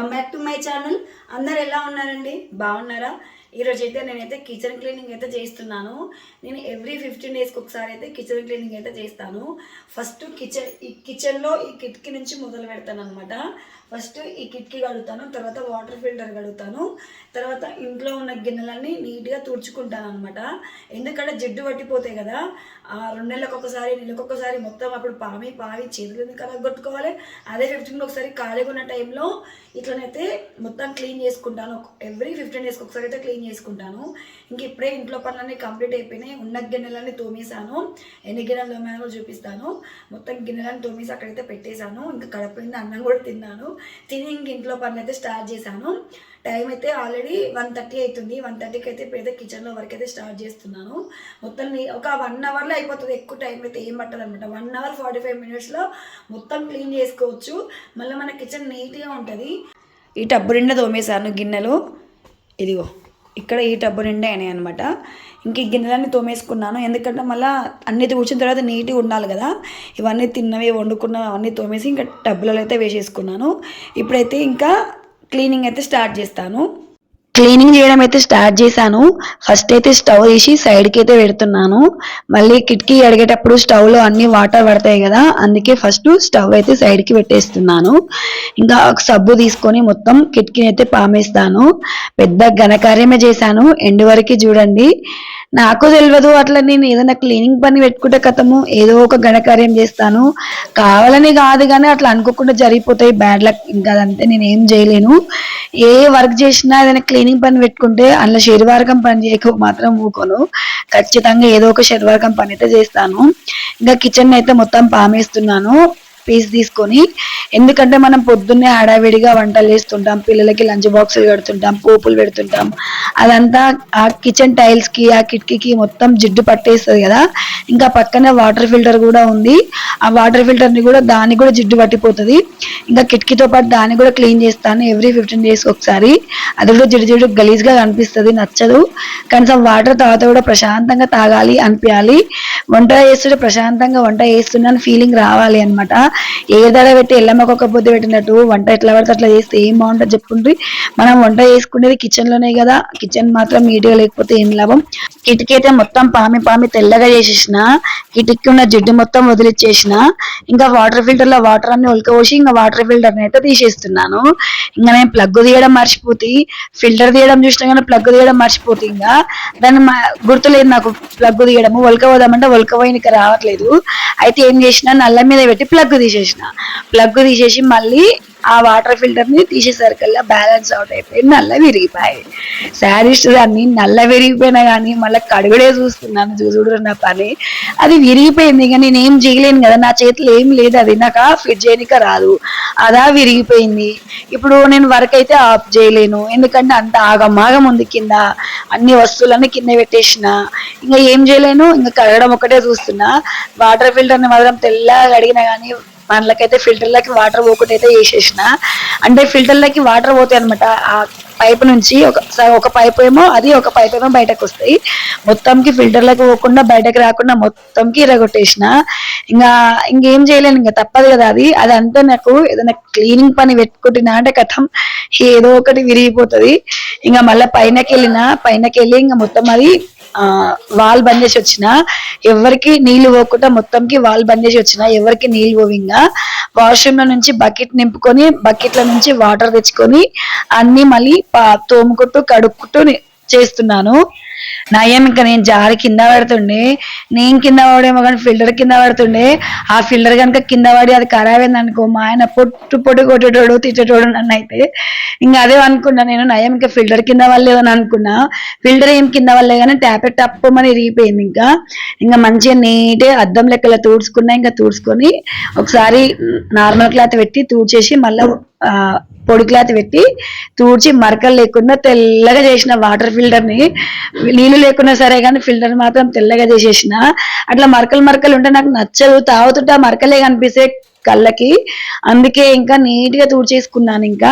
Welcome back to my channel. అందరు ఎలా ఉన్నారండి? బాగున్నారా? ఈరోజు అయితే నేనైతే కిచెన్ క్లీనింగ్ అయితే చేస్తున్నాను. నేను ఎవ్రీ 15 డేస్కి ఒకసారి అయితే కిచెన్ క్లీనింగ్ అయితే చేస్తాను. ఫస్ట్ కిచెన్లో ఈ కిటికీ నుంచి మొదలు పెడతాను అనమాట. ఫస్ట్ ఈ కిటికీ కడుగుతాను, తర్వాత వాటర్ ఫిల్టర్ కడుగుతాను, తర్వాత ఇంట్లో ఉన్న గిన్నెలన్నీ నీట్గా తుడుచుకుంటాను అనమాట. ఎందుకంటే జిడ్డు పట్టిపోతాయి కదా, 2 నెలలకు ఒకసారి, నెలకు ఒకసారి మొత్తం అప్పుడు పావి చేతులు కలగొట్టుకోవాలి. అదే 15 ఒకసారి ఖాళీగా ఉన్న టైంలో ఇట్లనైతే మొత్తం క్లీన్ చేసుకుంటాను. ఎవ్రీ 15 డేస్కి ఒకసారి అయితే క్లీన్ చేసుకుంటాను. ఇంక ఇప్పుడే ఇంట్లో పనులన్నీ కంప్లీట్ అయిపోయినాయి. ఉన్న గిన్నెలన్నీ తోమేసాను. ఎన్ని గిన్నెలు తోమానో చూపిస్తాను. మొత్తం గిన్నెలన్నీ తోమేసి అక్కడైతే పెట్టేశాను. ఇంకా కడపైన అన్నం కూడా తిన్నాను. తిని ఇంక ఇంట్లో పనులు అయితే స్టార్ట్ చేశాను. టైం అయితే ఆల్రెడీ 1:30 అవుతుంది. 1:30కి అయితే ఇప్పుడైతే కిచెన్లో వర్క్ అయితే స్టార్ట్ చేస్తున్నాను. మొత్తం ఒక 1 అవర్లో అయిపోతుంది. ఎక్కువ టైం అయితే ఏం పట్టదు అనమాట. 1 అవర్ 45 మినిట్స్లో మొత్తం క్లీన్ చేసుకోవచ్చు. మళ్ళీ మన కిచెన్ నీట్గా ఉంటుంది. ఈ టబ్బు నిండా తోమేశాను గిన్నెలు. ఇదిగో ఇక్కడ ఈ టబ్బు నిండా అయినాయి అనమాట. ఇంక ఈ గిన్నెలన్నీ తోమేసుకున్నాను. ఎందుకంటే మళ్ళీ అన్నీ తూడ్చిన తర్వాత నీట్గా ఉండాలి కదా. ఇవన్నీ తిన్నవి వండుకున్నవి అవన్నీ తోమేసి ఇంకా టబ్బులలో అయితే వేసేసుకున్నాను. ఇప్పుడైతే ఇంకా క్లీనింగ్ అయితే స్టార్ట్ చేస్తాను. క్లీనింగ్ చేయడం అయితే స్టార్ట్ చేశాను. ఫస్ట్ అయితే స్టవ్ తీసి సైడ్కి అయితే పెడుతున్నాను. మళ్ళీ కిటికీ అడిగేటప్పుడు స్టవ్లో అన్ని వాటర్ పడతాయి కదా, అందుకే ఫస్ట్ స్టవ్ అయితే సైడ్కి పెట్టేస్తున్నాను. ఇంకా ఒక సబ్బు తీసుకొని మొత్తం కిటికీని అయితే పామేస్తాను. పెద్ద ఘనకార్యమే చేశాను. ఎండ్ వరకు చూడండి. నాకు తెలియదు అట్లా నేను ఏదైనా క్లీనింగ్ పని పెట్టుకుంటే కథము ఏదో ఒక ఘనకార్యం చేస్తాను. కావాలని కాదు కానీ అట్లా అనుకోకుండా జరిగిపోతాయి బ్యాడ్ లక్. ఇంకా అదంతే, నేను ఏం చేయలేను. ఏ వర్క్ చేసినా ఏదైనా క్లీనింగ్ పని పెట్టుకుంటే అందులో శరీరవర్గం పని చేయక మాత్రం ఊకోను. ఖచ్చితంగా ఏదో ఒక శరీరవర్గం పని అయితే చేస్తాను. ఇంకా కిచెన్ అయితే మొత్తం పామేస్తున్నాను పీస్ తీసుకొని. ఎందుకంటే మనం పొద్దున్నే హడావిడిగా వంటలు చేస్తుంటాం, పిల్లలకి లంచ్ బాక్సులు కడుతుంటాం, పోపులు పెడుతుంటాం. అదంతా ఆ కిచెన్ టైల్స్కి ఆ కిటికీకి మొత్తం జిడ్డు పట్టేస్తుంది కదా. ఇంకా పక్కనే వాటర్ ఫిల్టర్ కూడా ఉంది. ఆ వాటర్ ఫిల్టర్ని కూడా దానికి కూడా జిడ్డు పట్టిపోతుంది. ఇంకా కిటికీతో పాటు దాన్ని కూడా క్లీన్ చేస్తాను ఎవ్రీ 15 డేస్కి ఒకసారి. అది కూడా జిడ్డు గలీజ్గా కనిపిస్తుంది, నచ్చదు. కనీసం వాటర్ తాగితే కూడా ప్రశాంతంగా తాగాలి అనిపించాలి. వంట చేస్తుంటే ప్రశాంతంగా వంట చేస్తున్నాను ఫీలింగ్ రావాలి అనమాట. ఏ దడ పెట్టి ఎల్లమ్మకొక పొద్దు పెట్టినట్టు వంట ఎట్లా పడితే అట్లా చేస్తే ఏం బాగుంటుంది చెప్పుండ్రి. మనం వంట చేసుకునేది కిచెన్లోనే కదా, కిచెన్ మాత్రం నీట్గా లేకపోతే ఏం లాభం. కిటికీ అయితే మొత్తం పామి తెల్లగా చేసేసిన, కిటికీ ఉన్న జిడ్డు మొత్తం వదిలిచ్చేసిన. ఇంకా వాటర్ ఫిల్టర్లో వాటర్ అన్ని ఉలకపోసి ఇంకా వాటర్ ఫిల్టర్ని అయితే తీసేస్తున్నాను. ఇంకా నేను ప్లగ్ తీయడం మర్చిపోతే, ఫిల్టర్ తీయడం చూసినా కానీ ప్లగ్ తీయడం మర్చిపోతే ఇంకా దాన్ని గుర్తులేదు నాకు. ప్లగ్ తీయడము ఒలకపోదామంటే ఒలకపోయినకి రావట్లేదు. అయితే ఏం చేసిన, నల్ల మీద పెట్టి ప్లగ్ తీసేసి మళ్ళీ ఆ వాటర్ ఫిల్టర్ని తీసేసరికల్లా బ్యాలెన్స్ అవుట్ అయిపోయి నల్ల విరిగిపోయాయి. శారీస్ దాన్ని నల్ల విరిగిపోయినా కానీ మళ్ళీ కడుగుడే చూస్తున్నాను. చూడు నా పని అది విరిగిపోయింది. ఇక నేను ఏం చేయలేను కదా, నా చేతిలో ఏం లేదు. అది నాకు ఫిట్ చేయనిక రాదు, అదా విరిగిపోయింది. ఇప్పుడు నేను వర్క్ అయితే ఆఫ్ చేయలేను, ఎందుకంటే అంత ఆగమాగం ఉంది కింద. అన్ని వస్తువులన్నీ కింద పెట్టేసిన, ఇంకా ఏం చేయలేను. ఇంకా కడగడం ఒకటే చూస్తున్నా. వాటర్ ఫిల్టర్ని మాత్రం తెల్లగా కడిగినా కానీ మనలకైతే ఫిల్టర్లకి వాటర్ పోకుండా వేసేసిన. అంటే ఫిల్టర్లకి వాటర్ పోతాయి అనమాట. ఆ పైప్ నుంచి ఒక పైప్ ఏమో అది, ఒక పైప్ ఏమో బయటకు వస్తాయి. మొత్తంకి ఫిల్టర్లకు పోకుండా బయటకు రాకుండా మొత్తంకి ఇరగొట్టేసిన. ఇంకేం చేయలేను, ఇంకా తప్పదు కదా. అది అంతా నాకు ఏదైనా క్లీనింగ్ పని పెట్టుకుంటున్నా అంటే కథం ఏదో ఒకటి విరిగిపోతుంది. ఇంకా మళ్ళీ పైనకి వెళ్ళి ఇంకా మొత్తం అది వాల్ బంద్ చేసి వచ్చిన. ఎవరికి నీళ్లు పోకుండా మొత్తంకి వాల్ బంద్ చేసి వచ్చిన, ఎవరికి నీళ్లు పోవింగా. వాష్రూమ్ లో నుంచి బకెట్ నింపుకొని బకెట్ల నుంచి వాటర్ తెచ్చుకొని అన్ని మళ్ళీ తోముకుంటూ కడుక్కుంటూ చేస్తున్నాను. నయం ఇంకా నేను జారి కింద పడుతుండే, నేను కింద పడేమో కానీ ఫిల్టర్ కింద పడుతుండే. ఆ ఫిల్టర్ కనుక కింద పడి అది ఖరాబ్ అయింది అనుకో, మా ఆయన పొట్టు కొట్టేటోడు తిట్టేటోడు నన్ను. అయితే ఇంకా అదే అనుకున్నా నేను, నయం ఇంకా ఫిల్టర్ కింద వల్లేదని అనుకున్నా. ఫిల్టర్ ఏం కింద వల్లే కానీ ట్యాప్ టప్పమని ఇరిగిపోయింది. ఇంకా మంచిగా నీట్గా అద్దం లెక్కల తుడుచుకున్నా. ఇంకా తుడుచుకొని ఒకసారి నార్మల్ క్లాత్ పెట్టి తుడిచేసి మళ్ళీ పొడి క్లాత్ పెట్టి తుడిచి మరకలు లేకుండా తెల్లగా చేసిన వాటర్ ఫిల్టర్ని. నీళ్ళు లేకున్నా సరే కానీ ఫిల్టర్ మాత్రం తెల్లగా చేసేసిన. అట్లా మరకలు ఉంటే నాకు నచ్చదు. తాగుతుంటే ఆ మరకలే కనిపిస్తే కళ్ళకి. అందుకే ఇంకా నీట్ గా తుడిచేసుకున్నాను. ఇంకా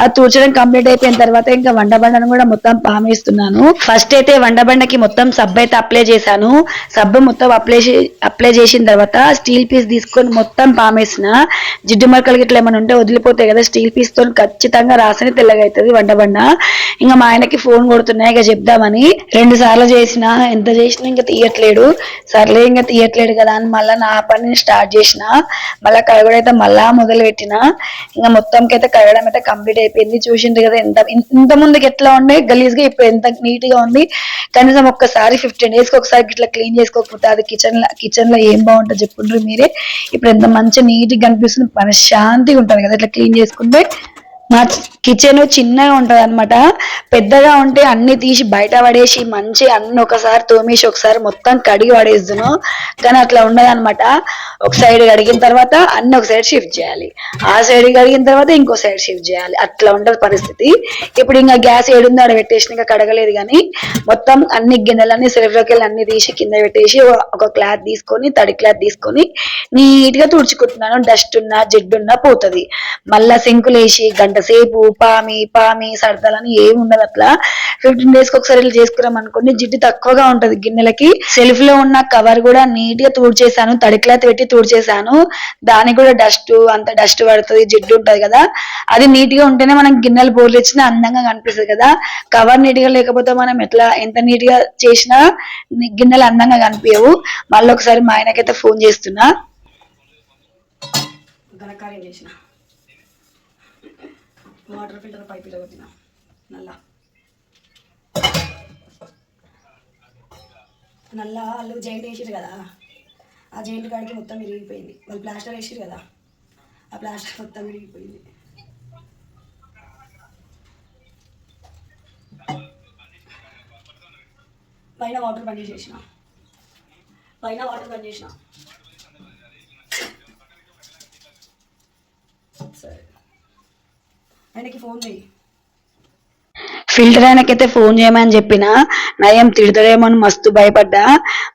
అది తుడచడం కంప్లీట్ అయిపోయిన తర్వాత ఇంకా వంటబండను కూడా మొత్తం పామేస్తున్నాను. ఫస్ట్ అయితే వంటబండకి మొత్తం సబ్బు అయితే అప్లై చేశాను. సబ్బు మొత్తం అప్లై చేసిన తర్వాత స్టీల్ పీస్ తీసుకొని మొత్తం పామేసిన. జిడ్డు మరకలకి ఇట్లా ఏమైనా ఉంటే వదిలిపోతాయి కదా, స్టీల్ పీస్ తో ఖచ్చితంగా రాసని తెల్లగా అవుతుంది వంటబండ. ఇంకా మా ఆయనకి ఫోన్ కొడుతున్నాయి ఇక చెప్దామని. 2 సార్లు చేసిన, ఎంత చేసినా ఇంకా తీయట్లేడు. సర్లే ఇంకా తీయట్లేడు కదా అని మళ్ళీ నా పని స్టార్ట్ చేసిన. మళ్ళీ కడగడైతే మళ్ళా మొదలు పెట్టిన. ఇంకా మొత్తంకి అయితే కడగడం అయితే కంప్లీట్ అయిపోయింది. చూసిండ్రు కదా ఇంత ముందుకి ఎట్లా ఉండే గలీజ్ గా, ఇప్పుడు ఎంత నీట్ గా ఉంది. కనీసం ఒక్కసారి 15 days కి ఒకసారి ఇట్లా క్లీన్ చేసుకోకపోతే అది కిచెన్ లో ఏం బాగుంటుంది చెప్పుండ్రు మీరే. ఇప్పుడు ఎంత మంచిగా నీట్ గా కనిపిస్తుంది, మనశ్శాంతిగా ఉంటది కదా ఇట్లా క్లీన్ చేసుకుంటే. మా కిచెన్ చిన్నగా ఉంటది అనమాట. పెద్దగా ఉంటే అన్ని తీసి బయట పడేసి మంచి అన్ని ఒకసారి తోమేసి ఒకసారి మొత్తం కడిగి పడేద్దును. కానీ అట్లా ఉండదు అనమాట. ఒక సైడ్ కడిగిన తర్వాత అన్ని ఒక సైడ్ షిఫ్ట్ చేయాలి, ఆ సైడ్ కడిగిన తర్వాత ఇంకో సైడ్ షిఫ్ట్ చేయాలి. అట్లా ఉంటది పరిస్థితి. ఇప్పుడు ఇంకా గ్యాస్ ఏడుందో ఆడ పెట్టేసి ఇంకా కడగలేదు కానీ మొత్తం అన్ని గిన్నెలన్నీ సెల్ఫ్ లోకి వెళ్ళి అన్ని తీసి కింద పెట్టేసి ఒక క్లాత్ తీసుకొని, తడి క్లాత్ తీసుకొని నీట్ గా తుడుచుకుంటున్నాను. డస్ట్ ఉన్నా జిడ్డున్నా పోతుంది. మళ్ళా సింకులు వేసి గంట సేపు పామి సరదాలని ఏమి ఉండదు. అట్లా 15 days కి ఒకసారి ఇలా చేసుకున్నాం అనుకోండి, జిడ్డు తక్కువగా ఉంటది గిన్నెలకి. సెల్ఫ్ లో ఉన్న కవర్ కూడా నీట్ గా తుడిచేసాను, తడి క్లాత్ పెట్టి తుడిచేసాను. దానికి కూడా అంత డస్ట్ పడుతుంది, జిడ్డు ఉంటది కదా. అది నీట్ గా ఉంటేనే మనం గిన్నెలు బోర్లు ఇచ్చినా అందంగా కనిపిస్తుంది కదా. కవర్ నీట్ గా లేకపోతే మనం ఎంత నీట్ గా చేసినా గిన్నెలు అందంగా కనిపించవు. మళ్ళీ ఒకసారి మా ఆయనకైతే ఫోన్ చేస్తున్నా. ఘనకార్యం చేసిన వాటర్ ఫిల్టర్ పైప్ ఇలా కొట్టిన నల్లా వాళ్ళు జైంట్ వేసారు కదా, ఆ జైంట్ కాడికి మొత్తం విరిగిపోయింది. వాళ్ళు ప్లాస్టర్ వేసారు కదా, ఆ ప్లాస్టర్ మొత్తం విరిగిపోయింది. పైన వాటర్ బంద్ చేసిన సరే ఆయనకి ఫోన్ చేయి. ఫిల్టర్ ఆయనకైతే ఫోన్ చేయమని చెప్పిన. నయం తిడతాడేమో అని మస్తు భయపడ్డా.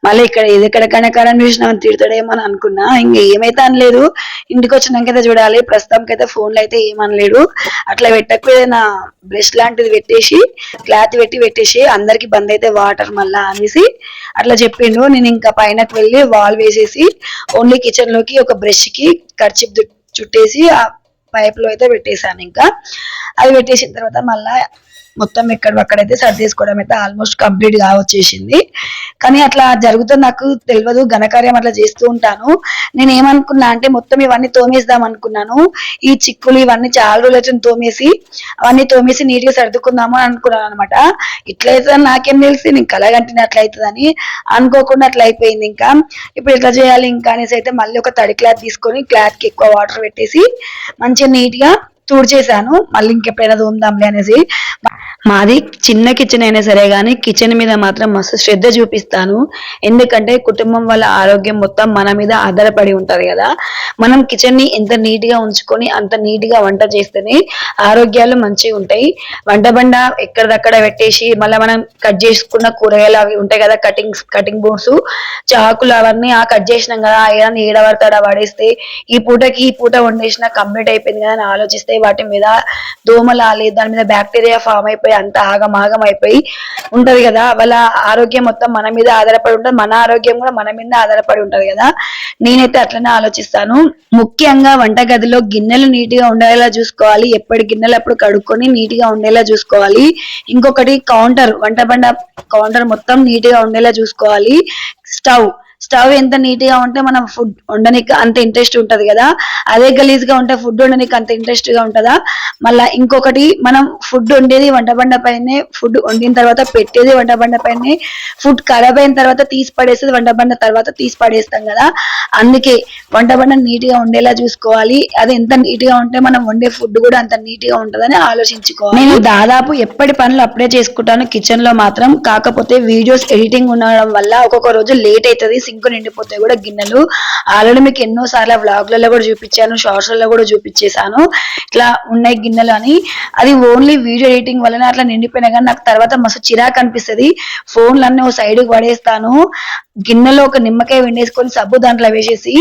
మళ్ళీ ఇక్కడ కనకారం చూసినామని తిడతాడేమో అని అనుకున్నా. ఇంకా ఏమైతే అనలేదు. ఇంటికి వచ్చినాకైతే చూడాలి. ప్రస్తుతానికైతే ఫోన్లో అయితే ఏమనలేడు. అట్లా పెట్టకు ఏదైనా బ్రష్ లాంటిది పెట్టేసి క్లాత్ పెట్టేసి అందరికి బంద్ అయితే వాటర్ మళ్ళా అనేసి అట్లా చెప్పిండు. నేను ఇంకా పైనకు వెళ్ళి వాల్ వేసేసి ఓన్లీ కిచెన్ లోకి ఒక బ్రష్ కి కర్చీప్ చుట్టేసి ఆ పైప్ లో అయితే పెట్టేశాను. ఇంకా అది పెట్టేసిన తర్వాత మళ్ళా మొత్తం ఎక్కడైతే సర్దేసుకోవడం అయితే ఆల్మోస్ట్ కంప్లీట్ గా వచ్చేసింది. కానీ అట్లా జరుగుతుంది నాకు తెలియదు. ఘనకార్యం అట్లా చేస్తూ ఉంటాను. నేను ఏమనుకున్నా అంటే మొత్తం ఇవన్నీ తోమేద్దాం అనుకున్నాను. ఈ చిక్కులు ఇవన్నీ చాలా రోజులు తోమేసి నీట్ గా సర్దుకుందాము అని అనుకున్నాను అనమాట. ఇట్లయితే నాకేం తెలిసి నేను కలగంటిని అట్లా అవుతుందని అనుకోకుండా అట్లా అయిపోయింది. ఇంకా ఇప్పుడు ఎట్లా చేయాలి ఇంకా అనేసి అయితే మళ్ళీ ఒక తడి క్లాత్ తీసుకొని క్లాత్ కి ఎక్కువ వాటర్ పెట్టేసి మంచిగా నీట్ గా తుడిచేసాను. మళ్ళీ ఇంకెప్పుడైనా తోముదాంలే అనేసి. మాది చిన్న కిచెన్ అయినా సరే గానీ కిచెన్ మీద మాత్రం మస్తు శ్రద్ధ చూపిస్తాను. ఎందుకంటే కుటుంబం వాళ్ళ ఆరోగ్యం మొత్తం మన మీద ఆధారపడి ఉంటది కదా. మనం కిచెన్ ని ఎంత నీట్ గా ఉంచుకొని అంత నీట్ గా వంట చేస్తేనే ఆరోగ్యాలు మంచిగా ఉంటాయి. వంట బండ ఎక్కడిదక్కడ పెట్టేసి మళ్ళీ మనం కట్ చేసుకున్న కూరగాయలు అవి ఉంటాయి కదా, కటింగ్ బోర్డ్స్, చాకులు అవన్నీ కట్ చేసినాం కదా, ఏదైనా ఏడబడతాడా పడేస్తే ఈ పూట వండేసినా కంప్లీట్ అయిపోయింది కదా అని ఆలోచిస్తే వాటి మీద దోమలాలి, దాని మీద బ్యాక్టీరియా ఫామ్ అయిపోయి అంత ఆగం అయిపోయి ఉంటది కదా. వాళ్ళ ఆరోగ్యం మొత్తం మన మీద ఆధారపడి ఉంటది, మన ఆరోగ్యం కూడా మన మీద ఆధారపడి ఉంటది కదా. నేనైతే అట్లనే ఆలోచిస్తాను. ముఖ్యంగా వంటగదిలో గిన్నెలు నీట్ గా ఉండేలా చూసుకోవాలి. ఎప్పటి గిన్నెలు అప్పుడు కడుక్కొని నీట్ గా ఉండేలా చూసుకోవాలి. ఇంకొకటి వంట బండ కౌంటర్ మొత్తం నీట్ గా ఉండేలా చూసుకోవాలి. స్టవ్ ఎంత నీట్ గా ఉంటే మనం ఫుడ్ వండడానికి అంత ఇంట్రెస్ట్ ఉంటది కదా. అదే గలీజ్ గా ఉంటే ఫుడ్ వండడానికి అంత ఇంట్రెస్ట్ గా ఉంటదా. మళ్ళా ఇంకొకటి, మనం ఫుడ్ వండేది వంట బండ పైనే, ఫుడ్ వండిన తర్వాత పెట్టేది వంట బండ పైనే, ఫుడ్ ఖరాబ్ అయిన తర్వాత తీసి పడేసేది వంట బండ తర్వాత తీసి పడేస్తాం కదా. అందుకే వంట బండ నీట్ గా ఉండేలా చూసుకోవాలి. అది ఎంత నీట్ గా ఉంటే మనం వండే ఫుడ్ కూడా అంత నీట్ గా ఉంటదని ఆలోచించుకోవాలి. నేను దాదాపు ఎప్పటి పనులు అప్పుడే చేసుకుంటాను కిచెన్ లో మాత్రం. కాకపోతే వీడియోస్ ఎడిటింగ్ ఉండడం వల్ల ఒక్కొక్క రోజు లేట్ అవుతుంది. సింక్ నిండిపోతాయి కూడా గిన్నెలు. ఆల్రెడీ మీకు ఎన్నో సార్లు వ్లాగ్లలో కూడా చూపించాను, షార్ట్స్ లలో కూడా చూపించేశాను ఇట్లా ఉన్నాయి గిన్నెలు అని. అది ఓన్లీ వీడియో ఎడిటింగ్ వల్లనే అట్లా నిండిపోయినా కానీ నాకు తర్వాత మస్తు చిరాకు అనిపిస్తుంది. ఫోన్లన్నీ ఓ సైడ్కి పడేస్తాను. గిన్నెలో ఒక నిమ్మకాయ వెండేసుకొని సబ్బు దాంట్లో వేసేసి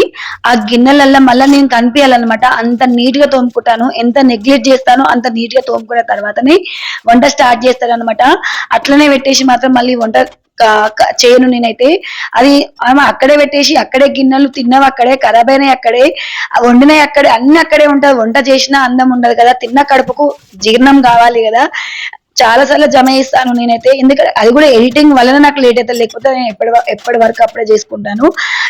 ఆ గిన్నెలల్లో మళ్ళీ నేను కనిపించాలన్నమాట. అంత నీట్ గా తోముకుంటాను. ఎంత నెగ్లెక్ట్ చేస్తానో అంత నీట్ గా తోముకున్న తర్వాతనే వంట స్టార్ట్ చేస్తాను అనమాట. అట్లనే పెట్టేసి మాత్రం మళ్ళీ వంట చేయను నేనైతే. అది ఆమె అక్కడే పెట్టేసి అక్కడే గిన్నెలు తిన్నవి అక్కడే, ఖరాబ్ అయినాయి అక్కడే, వండినవి అక్కడే, అన్ని అక్కడే ఉంటది. వంట చేసినా అందం ఉండదు కదా, తిన్న కడుపుకు జీర్ణం కావాలి కదా. చాలా సార్లు జమ చేస్తాను నేనైతే. ఎందుకంటే అది కూడా ఎడిటింగ్ వలన నాకు లేట్ అవుతుంది, లేకపోతే నేను ఎప్పటి వరకు అప్పుడే చేసుకుంటాను.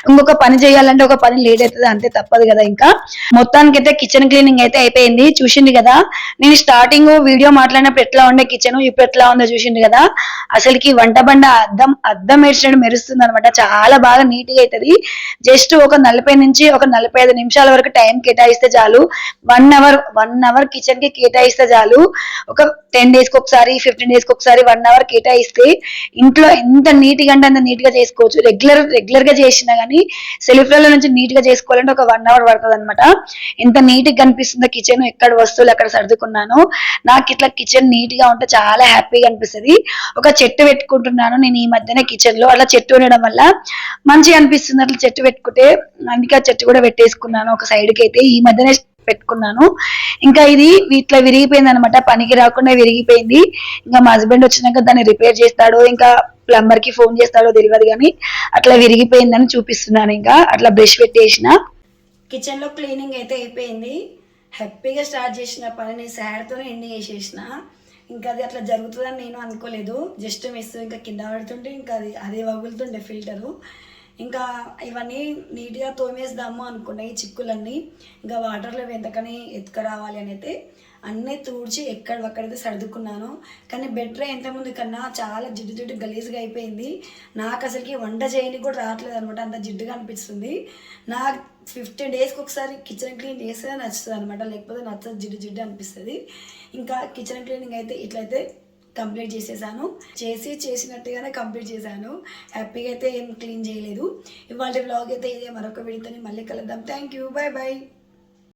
ఇంకొక పని చేయాలంటే ఒక పని లేట్ అవుతుంది, అంతే, తప్పదు కదా. ఇంకా మొత్తానికి అయితే కిచెన్ క్లీనింగ్ అయితే అయిపోయింది. చూసింది కదా నేను స్టార్టింగ్ వీడియో మాట్లాడినప్పుడు ఎట్లా ఉండే కిచెన్, ఇప్పుడు ఎట్లా ఉందో చూసింది కదా. అసలుకి వంట బండ అద్దం ఏడ్చినట్టు మెరుస్తుంది అనమాట. చాలా బాగా నీట్ గా అవుతుంది. జస్ట్ ఒక 40 నుంచి ఒక 45 నిమిషాల వరకు టైం కేటాయిస్తే చాలు. 1 అవర్ కిచెన్ కి కేటాయిస్తే చాలు. ఒక 10 days కి ఒకసారి, 15 days కి ఒకసారి 1 hour కేటాయిస్తే ఇంట్లో ఎంత నీట్ గా అంటే అంత నీట్ గా చేసుకోవచ్చు. రెగ్యులర్ గా చేసినా గానీ సెల్ఫ్లలో నుంచి నీట్ గా చేసుకోవాలంటే ఒక 1 hour పడుతుంది అనమాట. ఎంత నీట్ గా కనిపిస్తుందో కిచెన్, ఎక్కడ వస్తువులు అక్కడ సర్దుకున్నాను. నాకు ఇట్లా కిచెన్ నీట్ గా ఉంటే చాలా హ్యాపీగా అనిపిస్తుంది. ఒక చెట్టు పెట్టుకుంటున్నాను నేను ఈ మధ్యనే కిచెన్ లో. అట్లా చెట్టు ఉండడం వల్ల మంచిగా అనిపిస్తుంది. అట్లా చెట్టు పెట్టుకుంటే అందుకే ఆ చెట్టు కూడా పెట్టేసుకున్నాను ఒక సైడ్ కి అయితే. ఈ మధ్యనే పెట్టుకున్నాను. ఇంకా ఇది ఇట్లా విరిగిపోయింది అనమాట, పనికి రాకుండా విరిగిపోయింది. ఇంకా మా హస్బెండ్ వచ్చినాక దాన్ని రిపేర్ చేస్తాడో ఇంకా ప్లంబర్ కి ఫోన్ చేస్తాడో తెలియదు కానీ అట్లా విరిగిపోయిందని చూపిస్తున్నాను. ఇంకా అట్లా బ్రష్ పెట్టేసిన. కిచెన్ లో క్లీనింగ్ అయితే అయిపోయింది. హ్యాపీగా స్టార్ట్ చేసిన పనిని సాడ్తోనే ఎండింగ్ చేసేసిన. ఇంకా అది అట్లా జరుగుతుందని నేను అనుకోలేదు. జస్ట్ మిస్, ఇంకా కింద పడుతుంటే ఇంకా అదే వగులుతుండే ఫిల్టరు. ఇంకా ఇవన్నీ నీట్గా తోమేద్దాము అనుకున్నా, ఈ చిక్కులన్నీ. ఇంకా వాటర్లో ఎంతకని ఎత్తుకరావాలి అని అయితే అన్నీ తుడిచి ఎక్కడైతే సర్దుకున్నాను. కానీ బెటర్ ఇంతకుముందు కన్నా చాలా జిడ్డు గలీజ్గా అయిపోయింది. నాకు అసలుకి వంట చేయని కూడా రావట్లేదు అనమాట, అంత జిడ్డుగా అనిపిస్తుంది. నాకు 15 daysకి ఒకసారి కిచెన్ క్లీన్ చేస్తే నచ్చుతుంది అనమాట, లేకపోతే నచ్చదు, జిడ్డు అనిపిస్తుంది. ఇంకా కిచెన్ క్లీనింగ్ అయితే ఇట్లయితే కంప్లీట్ చేసినట్టుగానే కంప్లీట్ చేశాను. హ్యాపీగా అయితే ఏం క్లీన్ చేయలేదు. ఇవాళ వ్లాగ్ అయితే ఇదే. మరొక వీడియోతో మళ్ళీ కలుద్దాం. Thank you, bye bye.